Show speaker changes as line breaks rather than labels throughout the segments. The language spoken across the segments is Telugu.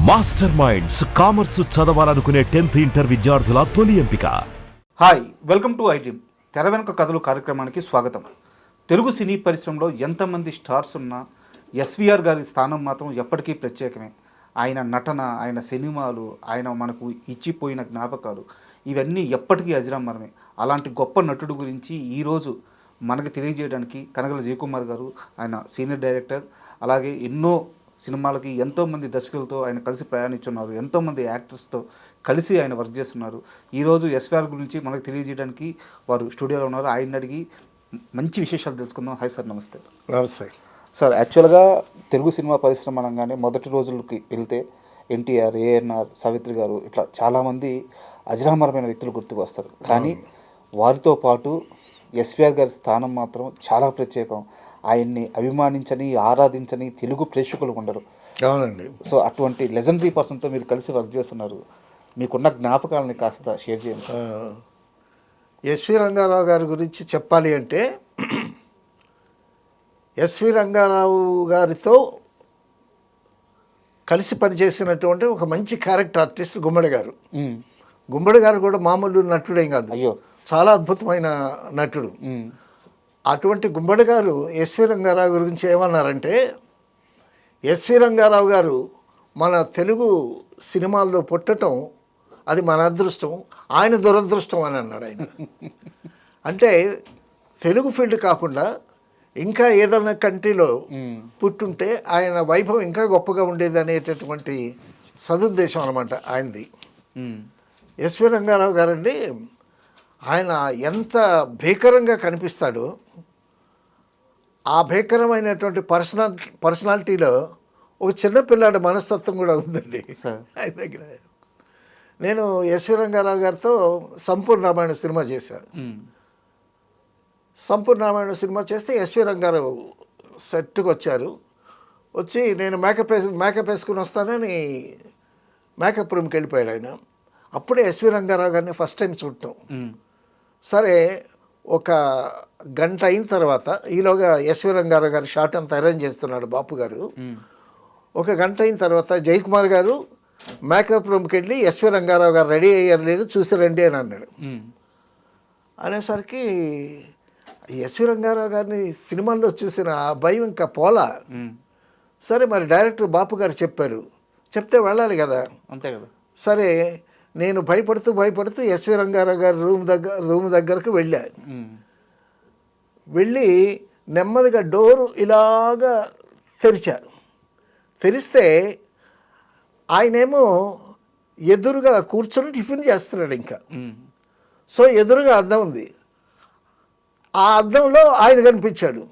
మాస్టర్ మైండ్స్ కామర్స్ చదవాలనుకునే 10th ఇంటర్ విద్యార్థుల తొలి ఎంపిక.
Hi, welcome to iDream. తెర వెనుక కథలు కార్యక్రమానికి స్వాగతం. తెలుగు సినీ పరిశ్రమలో ఎంతమంది స్టార్స్ ఉన్నా ఎస్వీఆర్ గారి స్థానం మాత్రం ఎప్పటికీ ప్రత్యేకమే. ఆయన నటన, ఆయన సినిమాలు, ఆయన మనకు ఇచ్చిపోయిన జ్ఞాపకాలు ఇవన్నీ ఎప్పటికీ అజరామరమే. అలాంటి గొప్ప నటుడు గురించి ఈరోజు మనకి తెలియజేయడానికి కనగల జయకుమార్ గారు, ఆయన సీనియర్ డైరెక్టర్, అలాగే ఎన్నో సినిమాలకి ఎంతోమంది దర్శకులతో ఆయన కలిసి ప్రయాణించున్నారు, ఎంతోమంది యాక్టర్స్తో కలిసి ఆయన వర్క్ చేస్తున్నారు. ఈరోజు ఎస్వీఆర్ గురించి మనకు తెలియజేయడానికి వారు స్టూడియోలో ఉన్నారు. ఆయన అడిగి మంచి విశేషాలు తెలుసుకుందాం. హాయ్ సార్, నమస్తే.
నమస్తే
సార్, యాక్చువల్గా తెలుగు సినిమా పరిశ్రమ అనగానే మొదటి రోజులకి వెళ్తే ఎన్టీఆర్, ఏఎన్ఆర్, సావిత్రి గారు ఇట్లా చాలామంది అజరామరమైన వ్యక్తులు గుర్తుకు వస్తారు. కానీ వారితో పాటు ఎస్వీఆర్ గారి స్థానం మాత్రం చాలా ప్రత్యేకం. ఆయన్ని అభిమానించని, ఆరాధించని తెలుగు ప్రేక్షకులు ఉండరు.
అవునండి.
సో అటువంటి లెజెండరీ పర్సన్తో మీరు కలిసి వర్క్ చేస్తున్నారు. మీకున్న జ్ఞాపకాలని కాస్త షేర్ చేయండి.
ఎస్వి రంగారావు గారి గురించి చెప్పాలి అంటే, ఎస్వి రంగారావు గారితో కలిసి పనిచేసినటువంటి ఒక మంచి క్యారెక్టర్ ఆర్టిస్ట్ గుమ్మడి గారు. గుమ్మడి గారు కూడా మామూలు నటుడేం కాదు,
అయ్యో
చాలా అద్భుతమైన నటుడు. అటువంటి గుమ్మడి గారు ఎస్వి రంగారావు గురించి ఏమన్నారంటే, ఎస్వి రంగారావు గారు మన తెలుగు సినిమాల్లో పుట్టడం అది మన అదృష్టం, ఆయన దురదృష్టం అని అన్నాడు ఆయన. అంటే తెలుగు ఫీల్డ్ కాకుండా ఇంకా ఏదైనా కంట్రీలో పుట్టుంటే ఆయన వైభవం ఇంకా గొప్పగా ఉండేది అనేటటువంటి సదుద్దేశం అనమాట ఆయనది. ఎస్వి రంగారావు గారండి, ఆయన ఎంత భీకరంగా కనిపిస్తాడో ఆ భీకరమైనటువంటి పర్సనాలిటీలో ఒక చిన్నపిల్లాడి మనస్తత్వం కూడా ఉందండి ఆయన దగ్గర. నేను ఎస్వి రంగారావు గారితో సంపూర్ణ రామాయణ సినిమా చేశాను. సంపూర్ణ రామాయణ సినిమా చేస్తే ఎస్వి రంగారావు సెట్కి వచ్చారు. వచ్చి నేను మేకప్ వేసుకుని వస్తానని మేకప్ రూమ్కి వెళ్ళిపోయాడు ఆయన. అప్పుడే ఎస్వి రంగారావు గారిని ఫస్ట్ టైం చూడటం. సరే, ఒక గంట అయిన తర్వాత ఈలోగా ఎస్వి రంగారావు గారు షాట్ అంతా అరేంజ్ చేస్తున్నాడు బాపు గారు. ఒక గంట అయిన తర్వాత జయకుమార్ గారు మేకప్ రూమ్కి వెళ్ళి ఎస్వి రంగారావు గారు రెడీ అయ్యారు లేదు చూసి రండి అని అన్నాడు. అనేసరికి ఎస్వి రంగారావు గారిని సినిమాల్లో చూసిన ఆ భయం ఇంకా పోలా. సరే, మరి డైరెక్టర్ బాపు గారు చెప్పారు, చెప్తే వెళ్ళాలి కదా,
అంతే కదా.
సరే, నేను భయపడుతూ ఎస్వి రంగారావు గారి రూమ్ దగ్గరకు వెళ్ళా. వెళ్ళి నెమ్మదిగా డోరు ఇలాగా తెరిస్తే ఆయనేమో ఎదురుగా కూర్చొని టిఫిన్ చేస్తున్నాడు ఇంకా. సో ఎదురుగా అద్దం ఉంది, ఆ అద్దంలో ఆయన కనిపించాడు.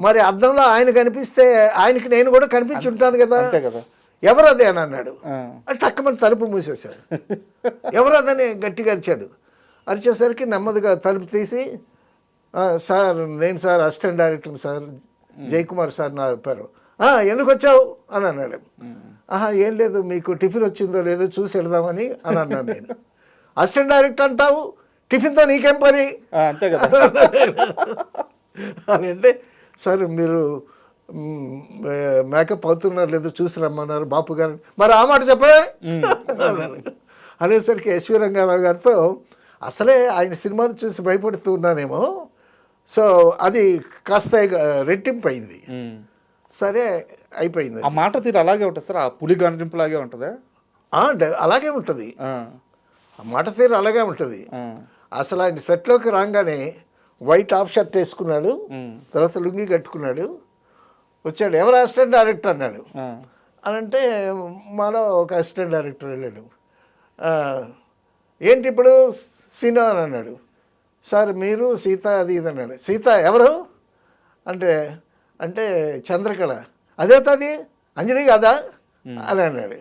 మరి అద్దంలో ఆయన కనిపిస్తే ఆయనకి నేను కూడా కనిపించి ఉంటాను కదా. ఎవరదే అని అన్నాడు. టక్కమని తలుపు మూసేశాడు. ఎవరదని గట్టిగా అరిచాడు. అరిచేసరికి నెమ్మదిగా తలుపు తీసి, సార్ నేను sir assistant director sir Jayakumar sir నా పేరు. ఎందుకు వచ్చావు అని అన్నాడు. ఏం లేదు, మీకు టిఫిన్ వచ్చిందో లేదో చూసి వెళదామని అని అన్నాను నేను. అసిస్టెంట్ డైరెక్టర్ అంటావు, టిఫిన్తో నీకేం పని
అంతే కదా
అని అంటే, సార్ మీరు మేకప్ అవుతున్నారు లేదో చూసి రమ్మన్నారు బాపు గారు. మరి ఆ మాట చెప్పే అనేసరికి ఎస్వి రంగారావు గారితో అసలే ఆయన సినిమాను చూసి భయపడుతూ ఉన్నానేమో, సో అది కాస్త రెట్టింపు అయింది. సరే, అయిపోయింది.
ఆ మాట తీరు అలాగే ఉంటుంది సార్, ఆ పులి గంటింపు లాగే ఉంటుందా?
అలాగే ఉంటుంది, ఆ మాట తీరు అలాగే ఉంటుంది. అసలు ఆయన సెట్లోకి రాగానే వైట్ హాఫ్ షర్ట్ వేసుకున్నాడు, తర్వాత లుంగి కట్టుకున్నాడు, వచ్చాడు. ఎవరు అసిస్టెంట్ డైరెక్టర్ అన్నాడు. అని అంటే మాలో ఒక అసిస్టెంట్ డైరెక్టర్ వెళ్ళాడు. ఏంటి ఇప్పుడు సీను అని అన్నాడు. సార్ మీరు సీత అది ఇది అన్నాడు. సీత ఎవరు అంటే చంద్రకళ. అదేతది అంజలి కాదా అని అన్నాడు.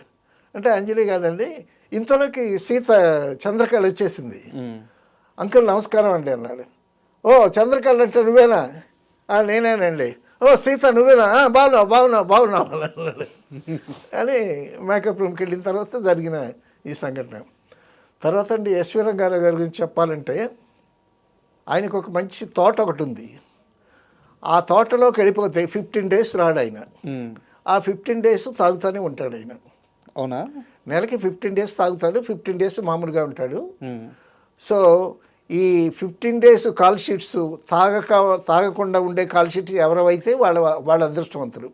అంటే అంజలి కాదండి, ఇంతలోకి సీత చంద్రకళ వచ్చేసింది. అంకుల్ నమస్కారం అండి అన్నాడు. ఓ చంద్రకళ అంటే నువ్వేనా? నేనేనండి. ఓ సీత నువ్వేనా? బాగున్నావు అన్నాడు అని మేకప్ రూమ్కి వెళ్ళిన తర్వాత జరిగిన ఈ సంఘటన. తర్వాత అండి ఎస్వి రంగారావు గారి గురించి చెప్పాలంటే, ఆయనకు ఒక మంచి తోట ఒకటి ఉంది. ఆ తోటలోకి వెళ్ళిపోతే 15 days రాడు ఆయన. ఆ 15 days తాగుతూనే ఉంటాడు ఆయన.
అవునా?
నెలకి 15 డేస్ తాగుతాడు, 15 డేస్ మామూలుగా ఉంటాడు. సో ఈ 15 డేస్ కాల్ షీట్స్ తాగకుండా ఉండే కాల్ షీట్స్ ఎవరైతే వాళ్ళ అదృష్టవంతులు.